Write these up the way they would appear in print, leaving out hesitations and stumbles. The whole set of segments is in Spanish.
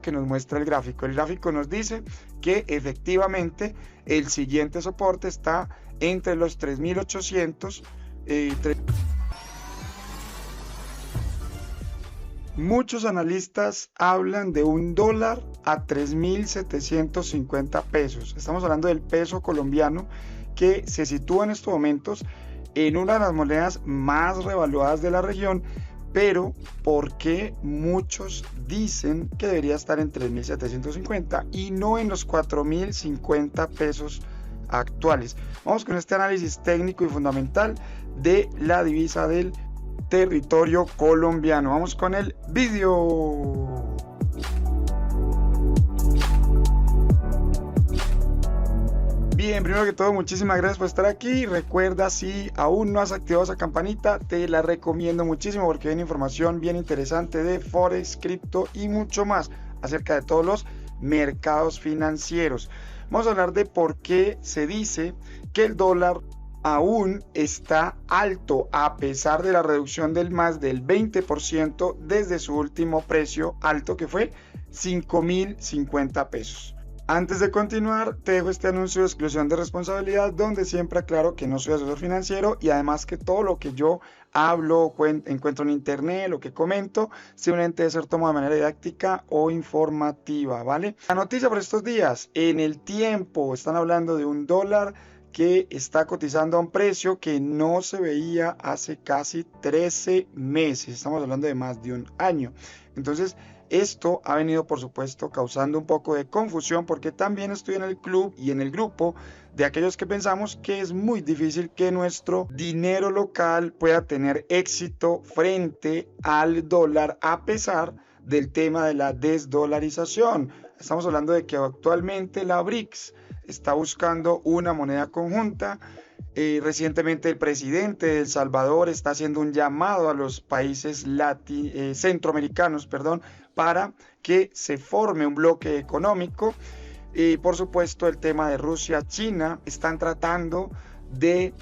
que nos muestra el gráfico. El gráfico nos dice que efectivamente el siguiente soporte está entre los 3.800. Muchos analistas hablan de un dólar a 3.750 pesos. Estamos hablando del peso colombiano, que se sitúa en estos momentos en una de las monedas más revaluadas de la región, pero ¿por qué muchos dicen que debería estar en 3.750 y no en los 4.050 pesos actuales? Vamos con este análisis técnico y fundamental de la divisa del territorio colombiano. Vamos con el vídeo. Bien, primero que todo, muchísimas gracias por estar aquí. Recuerda, si aún no has activado esa campanita, te la recomiendo muchísimo porque viene información bien interesante de Forex, cripto y mucho más acerca de todos los mercados financieros. Vamos a hablar de por qué se dice que el dólar aún está alto a pesar de la reducción del más del 20% desde su último precio alto, que fue 5.050 pesos. Antes de continuar, te dejo este anuncio de exclusión de responsabilidad, donde siempre aclaro que no soy asesor financiero y además que todo lo que yo hablo, encuentro en internet, lo que comento, simplemente debe ser tomado de manera didáctica o informativa, ¿vale? La noticia por estos días: en El Tiempo están hablando de un dólar que está cotizando a un precio que no se veía hace casi 13 meses. Estamos hablando de más de un año. Entonces, esto ha venido, por supuesto, causando un poco de confusión, porque también estoy en el club y en el grupo de aquellos que pensamos que es muy difícil que nuestro dinero local pueda tener éxito frente al dólar a pesar del tema de la desdolarización. Estamos hablando de que actualmente la BRICS está buscando una moneda conjunta. Recientemente el presidente de El Salvador está haciendo un llamado a los países centroamericanos, para que se forme un bloque económico. Y por supuesto el tema de Rusia, China, están tratando de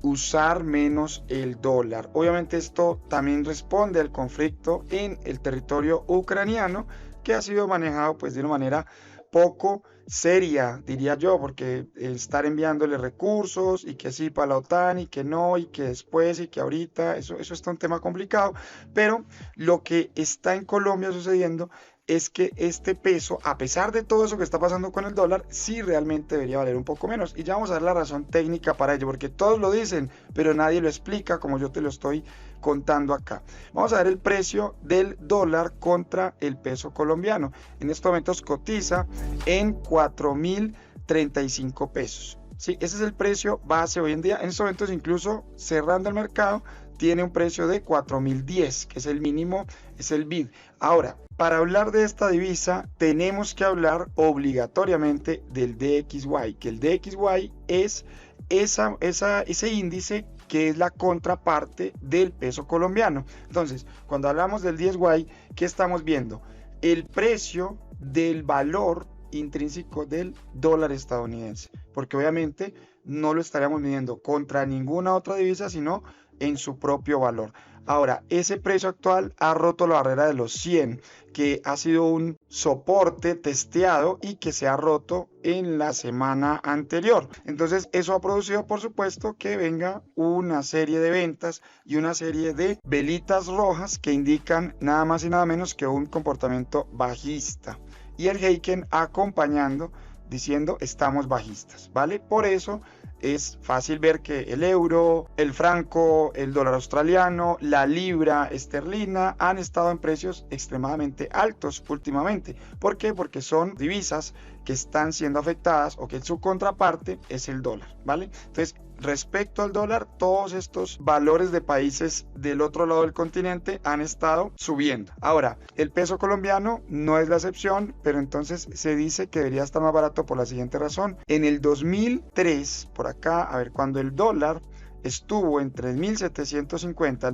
usar menos el dólar. Obviamente esto también responde al conflicto en el territorio ucraniano, que ha sido manejado pues de una manera poco seria, diría yo, porque estar enviándole recursos y que sí para la OTAN y que no, y que después y que ahorita, eso está un tema complicado. Pero lo que está en Colombia sucediendo es que este peso, a pesar de todo eso que está pasando con el dólar, sí realmente debería valer un poco menos. Y ya vamos a ver la razón técnica para ello, porque todos lo dicen, pero nadie lo explica como yo te lo estoy contando acá. Vamos a ver el precio del dólar contra el peso colombiano. En estos momentos cotiza en 4.035 pesos. Sí, ese es el precio base hoy en día. En estos momentos, incluso cerrando el mercado, tiene un precio de 4.010, que es el mínimo, es el bid. Ahora, para hablar de esta divisa, tenemos que hablar obligatoriamente del DXY, que el DXY es ese índice que es la contraparte del peso colombiano. Entonces, cuando hablamos del DXY, ¿qué estamos viendo? El precio del valor intrínseco del dólar estadounidense, porque obviamente no lo estaríamos midiendo contra ninguna otra divisa, sino en su propio valor. Ahora, ese precio actual ha roto la barrera de los 100, que ha sido un soporte testeado y que se ha roto en la semana anterior. Entonces, eso ha producido, por supuesto, que venga una serie de ventas y una serie de velitas rojas que indican nada más y nada menos que un comportamiento bajista. Y el Heiken acompañando, diciendo estamos bajistas, ¿vale? Por eso es fácil ver que el euro, el franco, el dólar australiano, la libra esterlina han estado en precios extremadamente altos últimamente. ¿Por qué? Porque son divisas que están siendo afectadas, o que su contraparte es el dólar, ¿vale? Entonces, respecto al dólar, todos estos valores de países del otro lado del continente han estado subiendo. Ahora, el peso colombiano no es la excepción, pero entonces se dice que debería estar más barato por la siguiente razón. En el 2003, por acá, a ver, cuando el dólar estuvo en 3.750,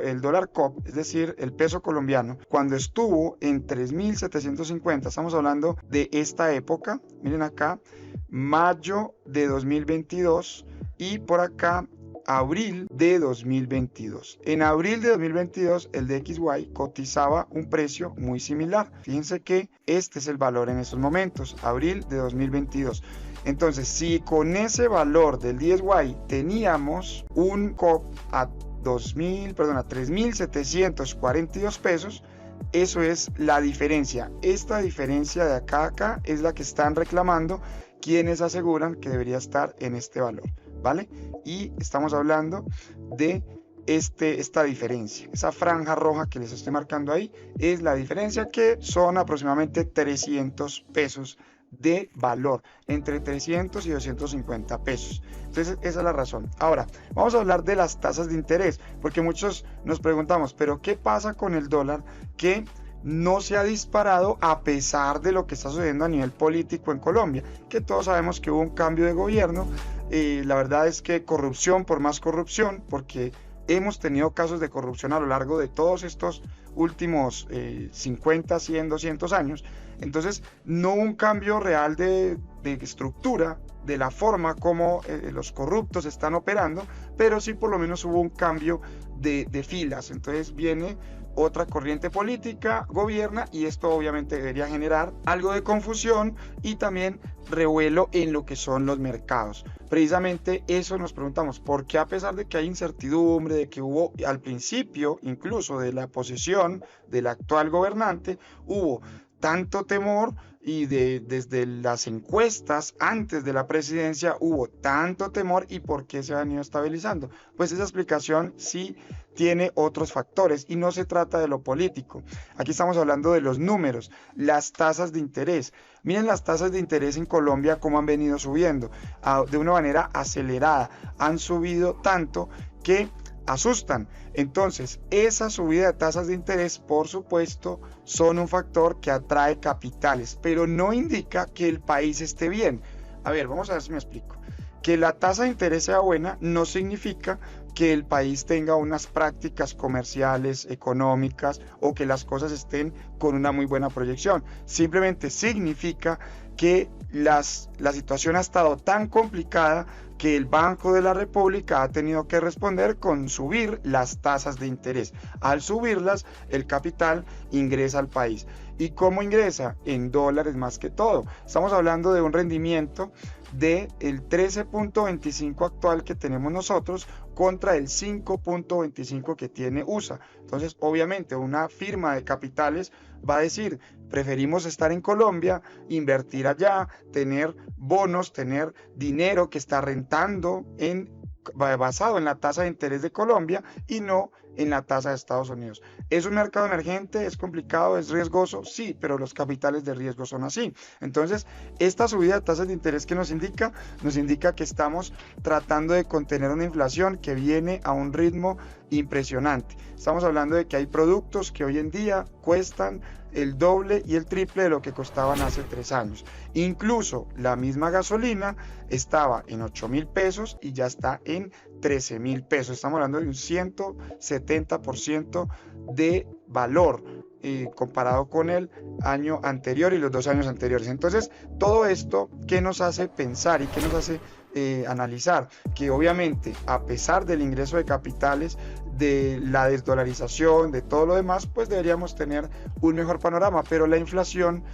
el dólar COP, es decir, el peso colombiano, cuando estuvo en 3.750, estamos hablando de esta época, miren acá, mayo de 2022, y por acá abril de 2022. En abril de 2022 el DXY cotizaba un precio muy similar. Fíjense que este es el valor en estos momentos, abril de 2022. Entonces, si con ese valor del DXY teníamos un COP a 3.742 pesos, eso es la diferencia. Esta diferencia de acá a acá es la que están reclamando quienes aseguran que debería estar en este valor, ¿vale? Y estamos hablando de esta diferencia. Esa franja roja que les estoy marcando ahí es la diferencia, que son aproximadamente 300 pesos de valor, entre 300 y 250 pesos. Entonces esa es la razón. Ahora vamos a hablar de las tasas de interés, porque muchos nos preguntamos, pero ¿qué pasa con el dólar que no se ha disparado a pesar de lo que está sucediendo a nivel político en Colombia? Que todos sabemos que hubo un cambio de gobierno. La verdad es que corrupción por más corrupción, porque hemos tenido casos de corrupción a lo largo de todos estos últimos 50, 100, 200 años. Entonces no hubo un cambio real de estructura, de la forma como los corruptos están operando, pero sí por lo menos hubo un cambio de filas. Entonces viene otra corriente política, gobierna, y esto obviamente debería generar algo de confusión y también revuelo en lo que son los mercados. Precisamente eso nos preguntamos, ¿por qué a pesar de que hay incertidumbre, de que hubo al principio incluso de la posesión del actual gobernante, hubo tanto temor, y desde las encuestas antes de la presidencia hubo tanto temor, y por qué se han ido estabilizando? Pues esa explicación sí tiene otros factores y no se trata de lo político. Aquí estamos hablando de los números, las tasas de interés. Miren las tasas de interés en Colombia cómo han venido subiendo de una manera acelerada. Han subido tanto que asustan. Entonces, esa subida de tasas de interés, por supuesto, son un factor que atrae capitales, pero no indica que el país esté bien. A ver, vamos a ver si me explico. Que la tasa de interés sea buena no significa que el país tenga unas prácticas comerciales, económicas, o que las cosas estén con una muy buena proyección. Simplemente significa que la situación ha estado tan complicada que el Banco de la República ha tenido que responder con subir las tasas de interés. Al subirlas, el capital ingresa al país. ¿Y cómo ingresa? En dólares más que todo. Estamos hablando de un rendimiento del 13.25 actual que tenemos nosotros contra el 5.25 que tiene USA. Entonces, obviamente, una firma de capitales va a decir, preferimos estar en Colombia, invertir allá, tener bonos, tener dinero que está rentando basado en la tasa de interés de Colombia y no en la tasa de Estados Unidos. ¿Es un mercado emergente? ¿Es complicado? ¿Es riesgoso? Sí, pero los capitales de riesgo son así. Entonces, esta subida de tasas de interés que nos indica que estamos tratando de contener una inflación que viene a un ritmo impresionante. Estamos hablando de que hay productos que hoy en día cuestan el doble y el triple de lo que costaban hace 3 años. Incluso la misma gasolina estaba en 8.000 pesos y ya está en 13.000 pesos. Estamos hablando de un 170% de valor comparado con el año anterior y los 2 años anteriores. Entonces, todo esto, ¿qué nos hace pensar y qué nos hace analizar? Que obviamente, a pesar del ingreso de capitales, de la desdolarización, de todo lo demás, pues deberíamos tener un mejor panorama, pero la inflación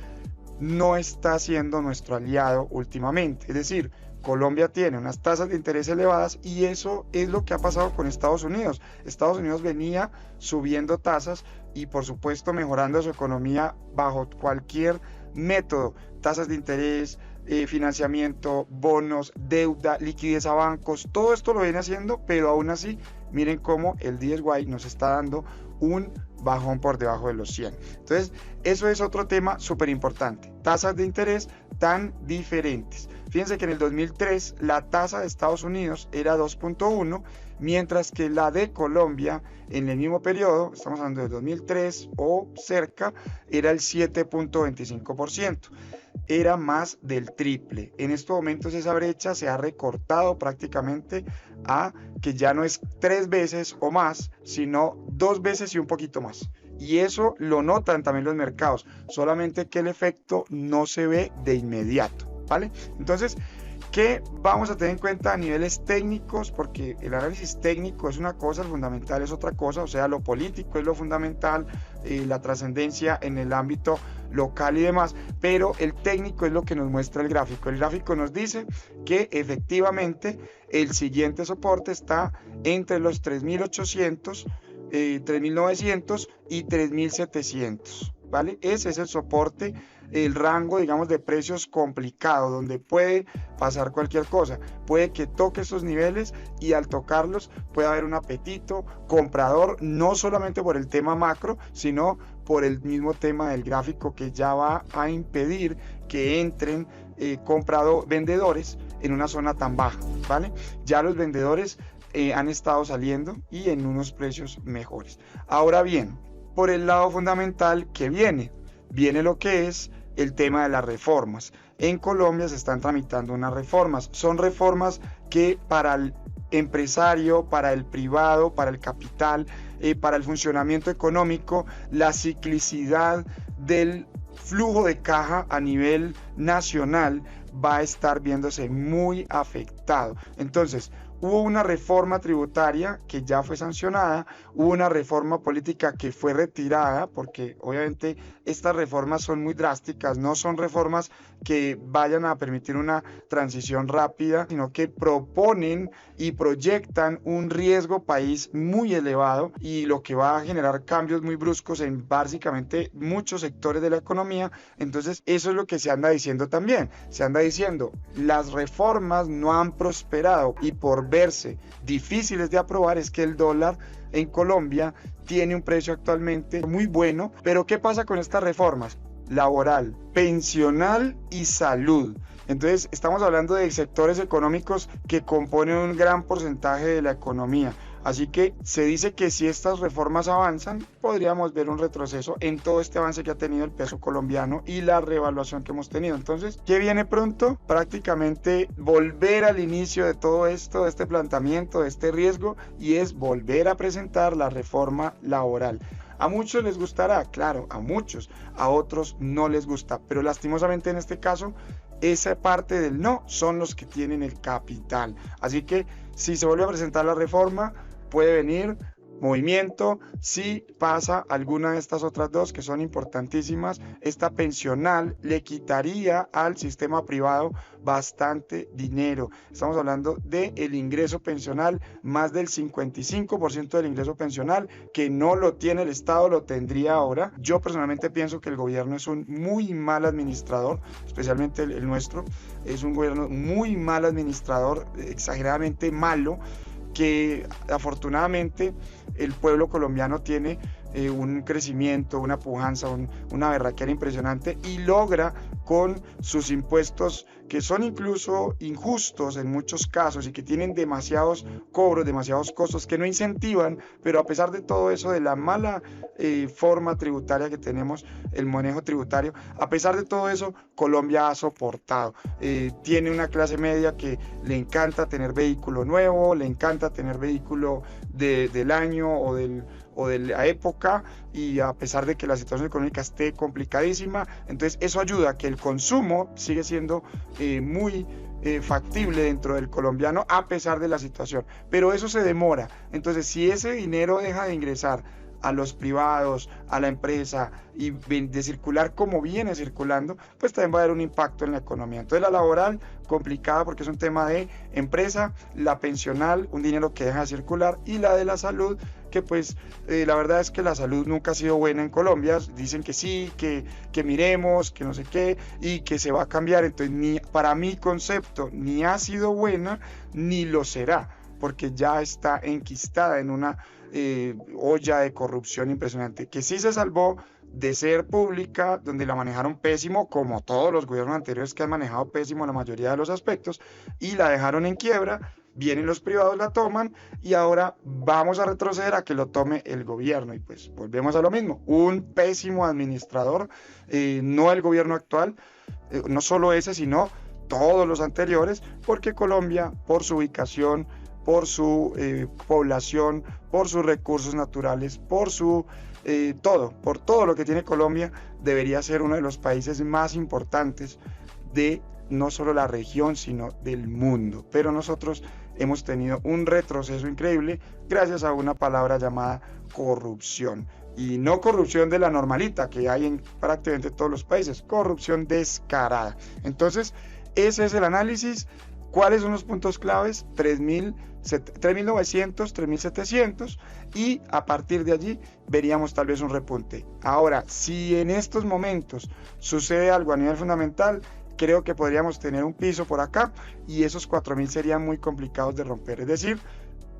no está siendo nuestro aliado últimamente. Es decir, Colombia tiene unas tasas de interés elevadas y eso es lo que ha pasado con Estados Unidos. Estados Unidos venía subiendo tasas y por supuesto mejorando su economía bajo cualquier método, tasas de interés, financiamiento, bonos, deuda, liquidez a bancos, todo esto lo viene haciendo, pero aún así miren cómo el DXY nos está dando un bajón por debajo de los 100. Entonces, eso es otro tema súper importante. Tasas de interés tan diferentes. Fíjense que en el 2003 la tasa de Estados Unidos era 2.1, mientras que la de Colombia en el mismo periodo, estamos hablando de 2003 o cerca, era el 7.25%. Era más del triple. En estos momentos esa brecha se ha recortado prácticamente a que ya no es 3 veces o más, sino 2 veces y un poquito más. Y eso lo notan también los mercados, solamente que el efecto no se ve de inmediato, ¿vale? Entonces, ¿Qué vamos a tener en cuenta a niveles técnicos? Porque el análisis técnico es una cosa, el fundamental es otra cosa, o sea, lo político es lo fundamental, la trascendencia en el ámbito local y demás, pero el técnico es lo que nos muestra el gráfico. El gráfico nos dice que efectivamente el siguiente soporte está entre los 3.800, 3.900 y 3.700, ¿vale? Ese es el soporte, el rango, digamos, de precios complicado, donde puede pasar cualquier cosa. Puede que toque esos niveles y al tocarlos puede haber un apetito comprador, no solamente por el tema macro, sino por el mismo tema del gráfico, que ya va a impedir que entren vendedores en una zona tan baja, ¿vale? Ya los vendedores han estado saliendo y en unos precios mejores. Ahora bien, por el lado fundamental, ¿qué viene? Viene lo que es el tema de las reformas. En Colombia se están tramitando unas reformas. Son reformas que para el empresario, para el privado, para el capital, para el funcionamiento económico, la ciclicidad del flujo de caja a nivel nacional va a estar viéndose muy afectado. Entonces, hubo una reforma tributaria que ya fue sancionada, hubo una reforma política que fue retirada, porque obviamente estas reformas son muy drásticas, no son reformas que vayan a permitir una transición rápida, sino que proponen y proyectan un riesgo país muy elevado y lo que va a generar cambios muy bruscos en básicamente muchos sectores de la economía. Entonces eso es lo que se anda diciendo también, se anda diciendo las reformas no han prosperado y por verse difíciles de aprobar es que el dólar en Colombia tiene un precio actualmente muy bueno. Pero ¿qué pasa con estas reformas? Laboral, pensional y salud. Entonces estamos hablando de sectores económicos que componen un gran porcentaje de la economía. Así que se dice que si estas reformas avanzan, podríamos ver un retroceso en todo este avance que ha tenido el peso colombiano y la revaluación que hemos tenido. Entonces, ¿qué viene pronto? Prácticamente volver al inicio de todo esto, de este planteamiento, de este riesgo, y es volver a presentar la reforma laboral. A muchos les gustará, claro, a muchos, a otros no les gusta, pero lastimosamente en este caso, esa parte del no son los que tienen el capital. Así que si se vuelve a presentar la reforma, puede venir movimiento. Si pasa alguna de estas otras dos que son importantísimas, esta pensional le quitaría al sistema privado bastante dinero. Estamos hablando del ingreso pensional, más del 55% del ingreso pensional que no lo tiene el Estado, lo tendría ahora. Yo personalmente pienso que el gobierno es un muy mal administrador, especialmente el nuestro, es un gobierno muy mal administrador, exageradamente malo, que afortunadamente el pueblo colombiano tiene un crecimiento, una pujanza, una berraquera impresionante, y logra con sus impuestos, que son incluso injustos en muchos casos y que tienen demasiados cobros, demasiados costos que no incentivan, pero a pesar de todo eso, de la mala forma tributaria que tenemos, el manejo tributario, a pesar de todo eso, Colombia ha soportado. Tiene una clase media que le encanta tener vehículo nuevo, le encanta tener vehículo del año o de la época, y a pesar de que la situación económica esté complicadísima, entonces eso ayuda a que el consumo sigue siendo muy factible dentro del colombiano a pesar de la situación, pero eso se demora. Entonces, si ese dinero deja de ingresar a los privados, a la empresa, y de circular como viene circulando, pues también va a haber un impacto en la economía. Entonces la laboral, complicada porque es un tema de empresa, la pensional, un dinero que deja de circular, y la de la salud, que pues la verdad es que la salud nunca ha sido buena en Colombia. Dicen que sí, que miremos, que no sé qué, y que se va a cambiar. Entonces para mi concepto ni ha sido buena ni lo será, porque ya está enquistada en una olla de corrupción impresionante, que sí se salvó de ser pública, donde la manejaron pésimo, como todos los gobiernos anteriores que han manejado pésimo la mayoría de los aspectos, y la dejaron en quiebra. Vienen los privados, la toman, y ahora vamos a retroceder a que lo tome el gobierno, y pues volvemos a lo mismo, un pésimo administrador, no el gobierno actual, no solo ese, sino todos los anteriores, porque Colombia, por su ubicación, por su población, por sus recursos naturales, por todo lo que tiene Colombia, debería ser uno de los países más importantes de no solo la región, sino del mundo. Pero nosotros hemos tenido un retroceso increíble gracias a una palabra llamada corrupción. Y no corrupción de la normalita que hay en prácticamente todos los países, corrupción descarada. Entonces, ese es el análisis. ¿Cuáles son los puntos claves? 3.900, 3.700, y a partir de allí veríamos tal vez un repunte. Ahora, si en estos momentos sucede algo a nivel fundamental, creo que podríamos tener un piso por acá y esos 4.000 serían muy complicados de romper. Es decir,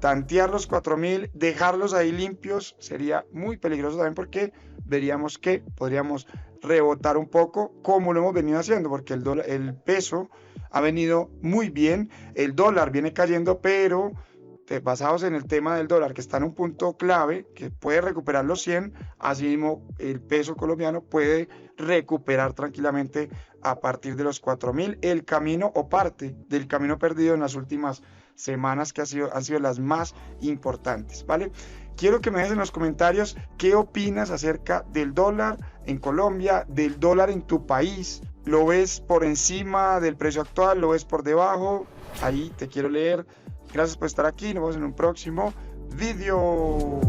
tantear los 4.000, dejarlos ahí limpios sería muy peligroso también, porque veríamos que podríamos rebotar un poco como lo hemos venido haciendo, porque el peso ha venido muy bien, el dólar viene cayendo, pero basados en el tema del dólar, que está en un punto clave, que puede recuperar los 100, así mismo el peso colombiano puede recuperar tranquilamente a partir de los 4.000 el camino o parte del camino perdido en las últimas semanas, que han sido las más importantes, ¿vale? Quiero que me dejes en los comentarios qué opinas acerca del dólar en Colombia, del dólar en tu país. ¿Lo ves por encima del precio actual? ¿Lo ves por debajo? Ahí te quiero leer. Gracias por estar aquí. Nos vemos en un próximo video.